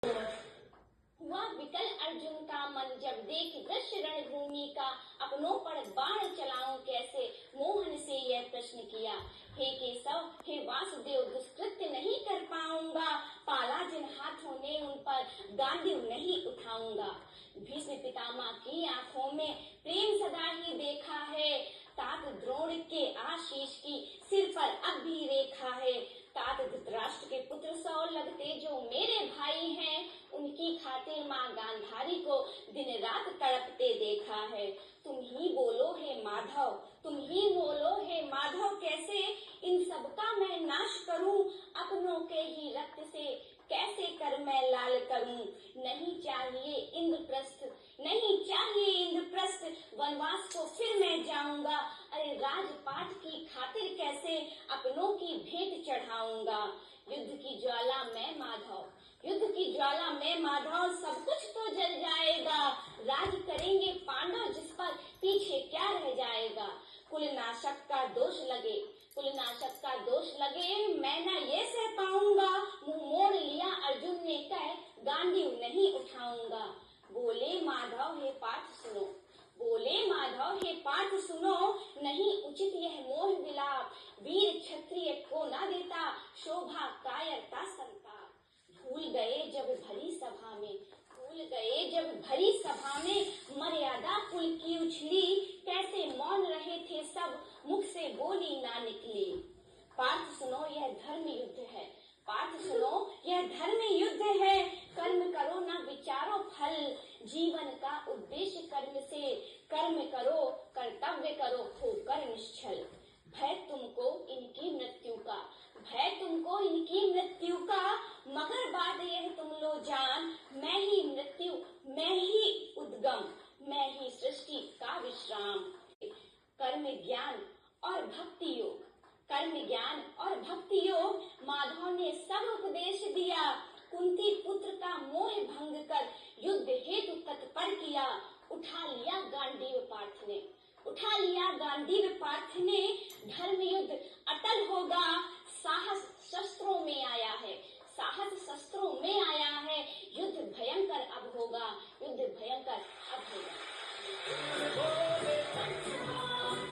हुआ विकल अर्जुन का मन जब देख दृश्य रणभूमि का, अपनों पर बाण चलाऊं कैसे, मोहन से यह प्रश्न किया। हे केशव हे वासुदेव, दुष्कृत्य नहीं कर पाऊंगा, पाला जिन हाथों ने उन पर गांडीव नहीं उठाऊंगा। भीष्म पितामह की आंखों में प्रेम सदा ही देखा है, तात द्रोण के आशीष की सिर पर अब भी रेखा है। तात धृतराष्ट्र के पुत्र 100 लगते जो मेरे भाई हैं, उनकी खातिर माँ गांधारी को दिन रात तड़पते देखा है। तुम ही बोलो हे माधव, तुम ही बोलो हे माधव, कैसे इन सबका मैं नाश करूं, अपनों के ही रक्त से कैसे कर मैं लाल करूं। नहीं चाहिए इंद्रप्रस्थ, नहीं चाहिए इंद्रप्रस्थ, वनवास को फिर मैं जाऊंगा, अरे राजपाट की खातिर कैसे अपनों की भेंट चढ़ाऊंगा। युद्ध की ज्वाला में माधव, युद्ध की ज्वाला में माधव, सब कुछ तो जल जाएगा, राज करेंगे पांडव जिस पर पीछे क्या रह जाएगा। कुलनाशक का दोष लगे, कुलनाशक का दोष लगे, मैं न ये सह पाऊंगा, मुंह मोड़ लिया अर्जुन ने कह गांडीव नहीं उठाऊंगा। बोले माधव हे पाठ सुनो, बोले माधव हे पाठ सुनो, नहीं उचित यह मोह विलाप, वीर क्षत्रिय को न देता शोभा कायरता संताप। भूल गए जब भरी सभा में, भूल गए जब भरी सभा में, मर्यादा कुल की उछली, कैसे मौन रहे थे सब, मुख से बोली ना निकली। पार्थ सुनो यह धर्म युद्ध है, पार्थ सुनो यह धर्म युद्ध है, कर्म करो ना विचारो फल, जीवन का उद्देश्य कर्म से, कर्म करो कर्तव्य करो होकर निश्चल। भय तुमको इनकी मृत्यु का, भय तुमको इनकी मृत्यु का, मगर बात यह तुम लो जान, मैं ही मृत्यु मैं ही उद्गम, मैं ही सृष्टि का विश्राम। कर्म ज्ञान और भक्ति योग, कर्म ज्ञान और भक्ति योग, माधव ने सब उपदेश दिया। कुंती पुत्र का मोह भंग कर युद्ध हेतु तत्पर किया, उठा लिया गांडीव पार्थ ने, उठा लिया गांडीव पार्थ ने। धर्म युद्ध अटल होगा, साहस शस्त्रों में आया